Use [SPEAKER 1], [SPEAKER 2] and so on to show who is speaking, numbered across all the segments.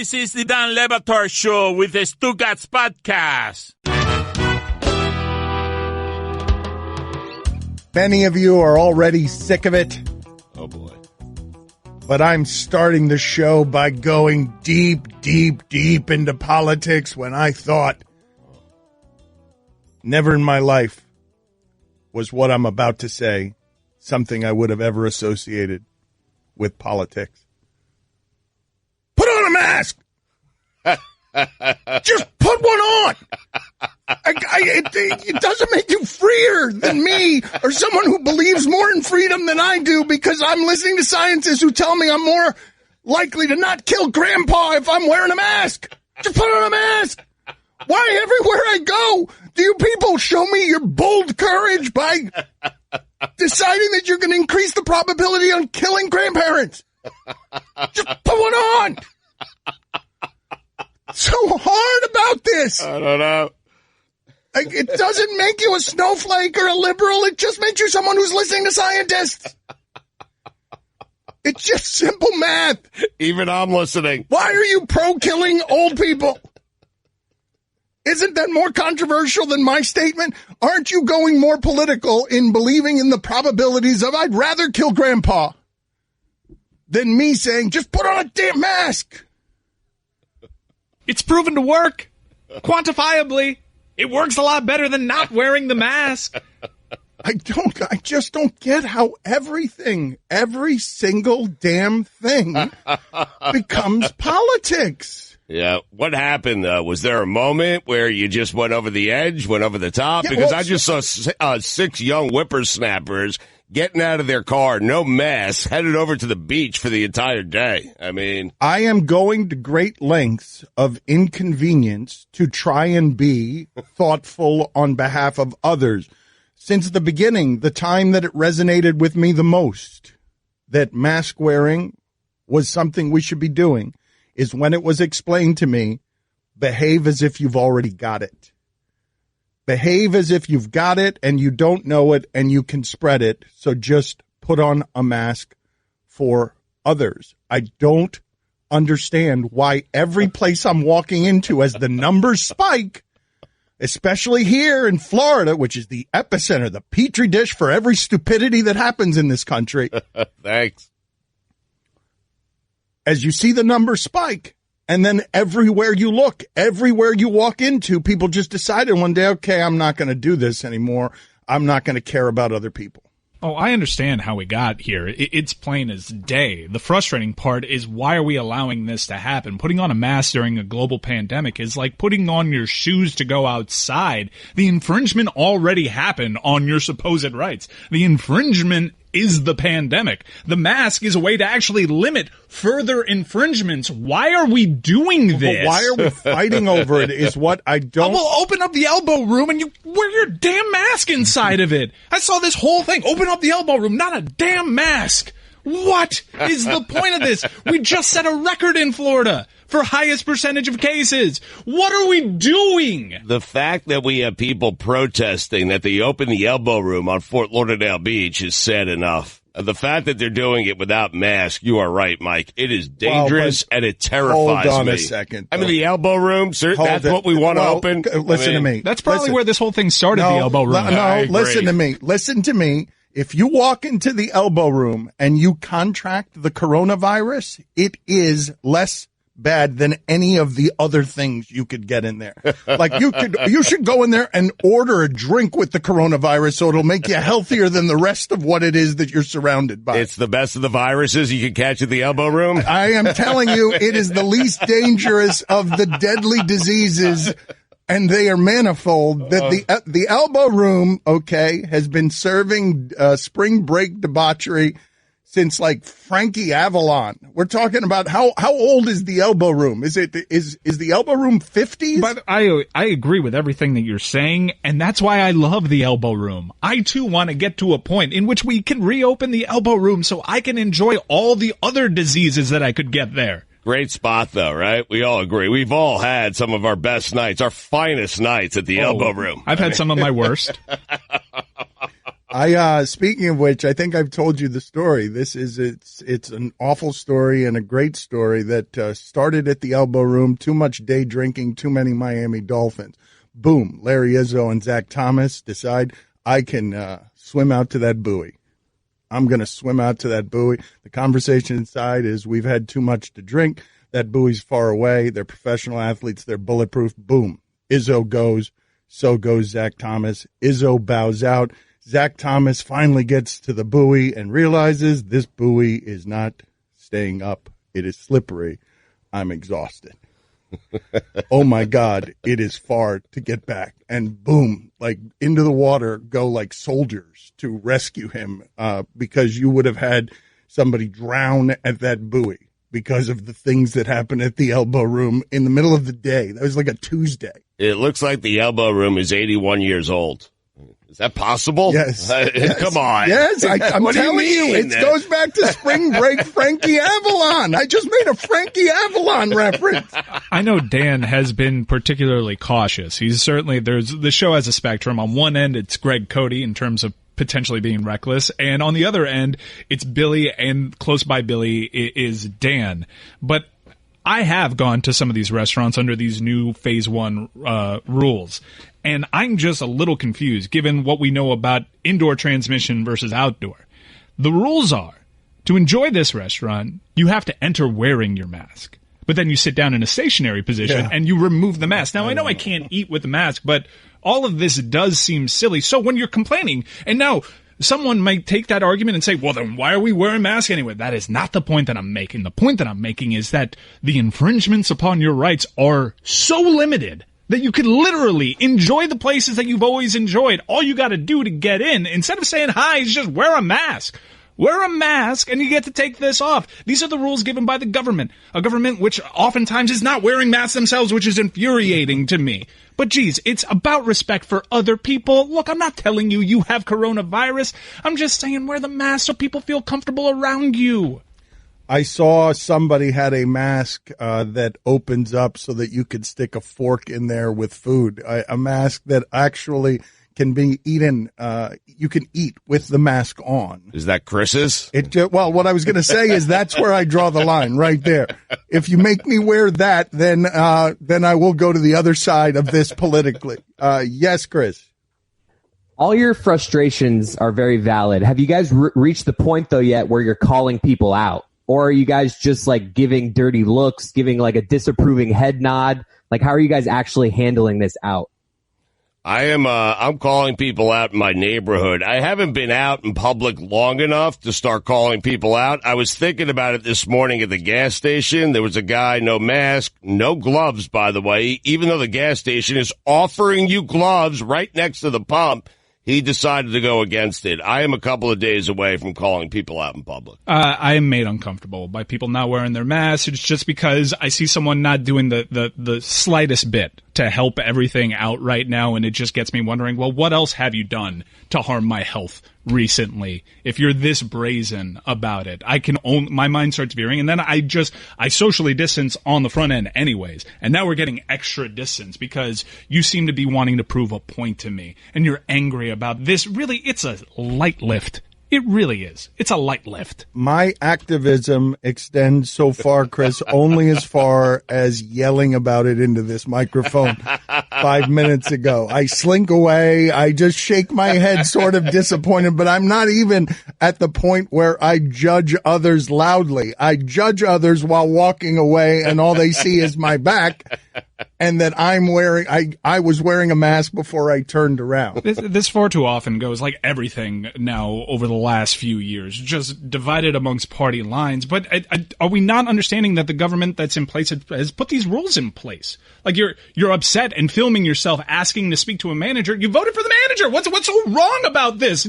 [SPEAKER 1] This is the Dan Lebatard Show with the Stugotz podcast.
[SPEAKER 2] Many of you are already sick of it.
[SPEAKER 3] Oh, boy.
[SPEAKER 2] But I'm starting the show by going deep into politics when I thought never in my life was what I'm about to say something I would have ever associated with politics. Put on a mask! Just put one on! It doesn't make you freer than me or someone who believes more in freedom than I do because I'm listening to scientists who tell me I'm more likely to not kill Grandpa if I'm wearing a mask. Just put on a mask. Why everywhere I go do you people show me your bold courage by deciding that you're going to increase the probability on killing grandparents? Just put one on. So hard about this.
[SPEAKER 3] I don't know.
[SPEAKER 2] It doesn't make you a snowflake or a liberal. It just makes you someone who's listening to scientists. It's just simple math.
[SPEAKER 3] Even I'm listening.
[SPEAKER 2] Why are you pro-killing old people? Isn't that more controversial than my statement? Aren't you going more political in believing in the probabilities of I'd rather kill Grandpa than me saying, just put on a damn mask?
[SPEAKER 4] It's proven to work. Quantifiably. It works a lot better than not wearing the mask.
[SPEAKER 2] I just don't get how every single damn thing becomes politics.
[SPEAKER 3] Yeah. What happened, was there a moment where you just went over the edge, went over the top? Yeah, because I just saw 6 young whippersnappers getting out of their car, no mask, headed over to the beach for the entire day. I mean,
[SPEAKER 2] I am going to great lengths of inconvenience to try and be thoughtful on behalf of others. Since the beginning, the time that it resonated with me the most, that mask wearing was something we should be doing, is when it was explained to me, behave as if you've already got it. Behave as if you've got it and you don't know it and you can spread it. So just put on a mask for others. I don't understand why every place I'm walking into as the numbers spike, especially here in Florida, which is the epicenter, the petri dish for every stupidity that happens in this country.
[SPEAKER 3] Thanks.
[SPEAKER 2] As you see the numbers spike, and then everywhere you look, everywhere you walk into, people just decided one day, okay, I'm not going to do this anymore. I'm not going to care about other people.
[SPEAKER 4] Oh, I understand how we got here. It's plain as day. The frustrating part is, why are we allowing this to happen? Putting on a mask during a global pandemic is like putting on your shoes to go outside. The infringement already happened on your supposed rights. The infringement is the pandemic. The mask is a way to actually limit further infringements. Why are we doing this?
[SPEAKER 2] But why are we fighting over it is what I don't...
[SPEAKER 4] Well, open up the elbow room and you wear your damn mask inside of it. I saw this whole thing. Open up the elbow room, not a damn mask. What is the point of this? We just set a record in Florida for highest percentage of cases. What are we doing?
[SPEAKER 3] The fact that we have people protesting that they open the elbow room on Fort Lauderdale Beach is sad enough. The fact that they're doing it without masks, you are right, Mike. It is dangerous and it terrifies me.
[SPEAKER 2] Hold on a second.
[SPEAKER 3] I mean, the elbow room, sir, that's what we want to open.
[SPEAKER 2] Listen to me.
[SPEAKER 4] That's probably where this whole thing started, the elbow room.
[SPEAKER 2] No, listen to me. Listen to me. If you walk into the elbow room and you contract the coronavirus, it is less bad than any of the other things you could get in there. Like you should go in there and order a drink with the coronavirus so it'll make you healthier than the rest of what it is that you're surrounded by.
[SPEAKER 3] It's the best of the viruses you can catch at the elbow room.
[SPEAKER 2] I am telling you, it is the least dangerous of the deadly diseases. And they are manifold. That the elbow room, okay, has been serving spring break debauchery since like Frankie Avalon. We're talking about how old is the elbow room? Is the elbow room 50s?
[SPEAKER 4] But I agree with everything that you're saying, and that's why I love the elbow room. I too want to get to a point in which we can reopen the elbow room so I can enjoy all the other diseases that I could get there.
[SPEAKER 3] Great spot, though, right? We all agree. We've all had some of our best nights, our finest nights at the elbow room.
[SPEAKER 4] I've had some of my worst.
[SPEAKER 2] Speaking of which, I think I've told you the story. It's an awful story and a great story that started at the Elbow Room. Too much day drinking, too many Miami Dolphins. Boom. Larry Izzo and Zach Thomas decide I can swim out to that buoy. I'm going to swim out to that buoy. The conversation inside is we've had too much to drink. That buoy's far away. They're professional athletes. They're bulletproof. Boom. Izzo goes. So goes Zach Thomas. Izzo bows out. Zach Thomas finally gets to the buoy and realizes this buoy is not staying up. It is slippery. I'm exhausted. Oh, my God. It is far to get back. And boom, like into the water go like soldiers to rescue him because you would have had somebody drown at that buoy because of the things that happened at the Elbow Room in the middle of the day. That was like a Tuesday.
[SPEAKER 3] It looks like the Elbow Room is 81 years old. Is that possible?
[SPEAKER 2] Yes.
[SPEAKER 3] Come on.
[SPEAKER 2] Yes, I'm telling you, it goes back to spring break Frankie Avalon. I just made a Frankie Avalon reference.
[SPEAKER 4] I know Dan has been particularly cautious. He's certainly, the show has a spectrum. On one end, it's Greg Cody in terms of potentially being reckless, and on the other end, it's Billy, and close by Billy is Dan. But I have gone to some of these restaurants under these new Phase 1 rules, and I'm just a little confused given what we know about indoor transmission versus outdoor. The rules are, to enjoy this restaurant, you have to enter wearing your mask. But then you sit down in a stationary position and you remove the mask. Now, I know I can't eat with the mask, but all of this does seem silly. So when you're complaining, and now someone might take that argument and say, well, then why are we wearing masks anyway? That is not the point that I'm making. The point that I'm making is that the infringements upon your rights are so limited that you can literally enjoy the places that you've always enjoyed. All you got to do to get in, instead of saying hi, is just wear a mask. Wear a mask and you get to take this off. These are the rules given by the government. A government which oftentimes is not wearing masks themselves, which is infuriating to me. But geez, it's about respect for other people. Look, I'm not telling you you have coronavirus. I'm just saying wear the mask so people feel comfortable around you.
[SPEAKER 2] I saw somebody had a mask that opens up so that you could stick a fork in there with food. A mask that actually can be eaten. You can eat with the mask on.
[SPEAKER 3] Is that Chris's?
[SPEAKER 2] Well, what I was going to say is that's where I draw the line right there. If you make me wear that, then I will go to the other side of this politically. Yes, Chris.
[SPEAKER 5] All your frustrations are very valid. Have you guys reached the point, though, yet where you're calling people out? Or are you guys just like giving dirty looks, giving like a disapproving head nod? Like, how are you guys actually handling this out?
[SPEAKER 3] I'm calling people out in my neighborhood. I haven't been out in public long enough to start calling people out. I was thinking about it this morning at the gas station. There was a guy, no mask, no gloves, by the way, even though the gas station is offering you gloves right next to the pump. He decided to go against it. I am a couple of days away from calling people out in public.
[SPEAKER 4] I am made uncomfortable by people not wearing their masks. It's just because I see someone not doing the slightest bit to help everything out right now, and it just gets me wondering, well, what else have you done to harm my health recently? If you're this brazen about it, my mind starts veering, and then I socially distance on the front end anyways, and now we're getting extra distance because you seem to be wanting to prove a point to me, and you're angry about this. Really, it's a light lift. It really is. It's a light lift.
[SPEAKER 2] My activism extends so far, Chris, only as far as yelling about it into this microphone 5 minutes ago. I slink away. I just shake my head sort of disappointed, but I'm not even at the point where I judge others loudly. I judge others while walking away and all they see is my back. And that I was wearing a mask before I turned around.
[SPEAKER 4] This far too often goes like everything now over the last few years, just divided amongst party lines. But are we not understanding that the government that's in place has put these rules in place? Like you're upset and filming yourself asking to speak to a manager. You voted for the manager. What's so wrong about this?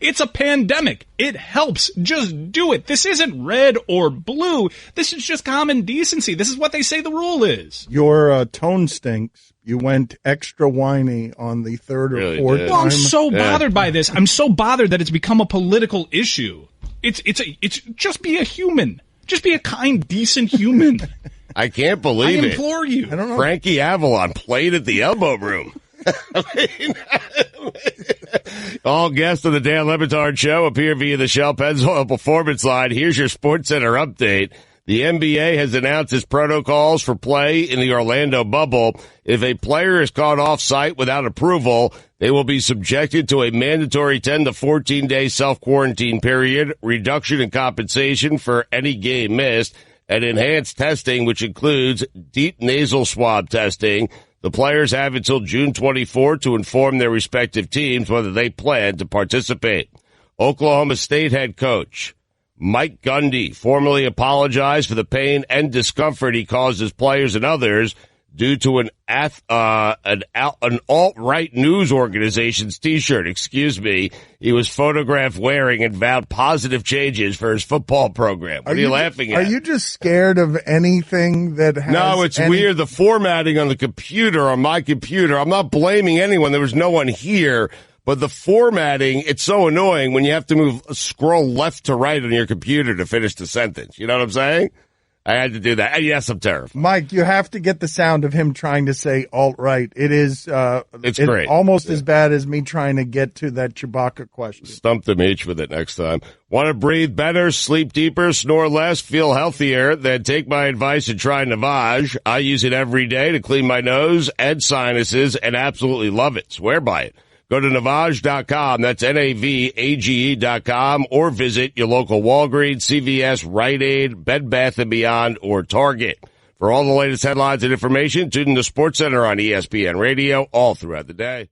[SPEAKER 4] It's a pandemic. It helps. Just do it. This isn't red or blue. This is just common decency. This is what they say the rule is.
[SPEAKER 2] Your tone stinks. You went extra whiny on the third or fourth time.
[SPEAKER 4] Well, I'm so bothered by this. I'm so bothered that it's become a political issue. It's just be a human. Just be a kind, decent human.
[SPEAKER 3] I can't believe it.
[SPEAKER 4] I implore you.
[SPEAKER 2] I don't know.
[SPEAKER 3] Frankie Avalon played at the Elbow Room. I mean, All guests of the Dan Lebatard Show appear via the Shell Pennzoil Performance Line. Here's your SportsCenter update. The NBA has announced its protocols for play in the Orlando bubble. If a player is caught off-site without approval, they will be subjected to a mandatory 10 to 14-day self-quarantine period, reduction in compensation for any game missed, and enhanced testing, which includes deep nasal swab testing. The players have until June 24 to inform their respective teams whether they plan to participate. Oklahoma State head coach Mike Gundy formally apologized for the pain and discomfort he caused his players and others due to an alt-right news organization's T-shirt. He was photographed wearing and vowed positive changes for his football program. What are you laughing at?
[SPEAKER 2] Are you just scared of anything that has...
[SPEAKER 3] No, it's weird. The formatting on the computer, on my computer, I'm not blaming anyone. There was no one here. But the formatting, it's so annoying when you have to scroll left to right on your computer to finish the sentence. You know what I'm saying? I had to do that. And yes, I'm terrified.
[SPEAKER 2] Mike, you have to get the sound of him trying to say alt-right. It is
[SPEAKER 3] it's great.
[SPEAKER 2] Almost as bad as me trying to get to that Chewbacca question.
[SPEAKER 3] Stump them each with it next time. Want to breathe better, sleep deeper, snore less, feel healthier? Then take my advice and try Navage. I use it every day to clean my nose and sinuses and absolutely love it. Swear by it. Go to Navage.com, that's Navage.com, or visit your local Walgreens, CVS, Rite Aid, Bed Bath & Beyond, or Target. For all the latest headlines and information, tune in to SportsCenter on ESPN Radio all throughout the day.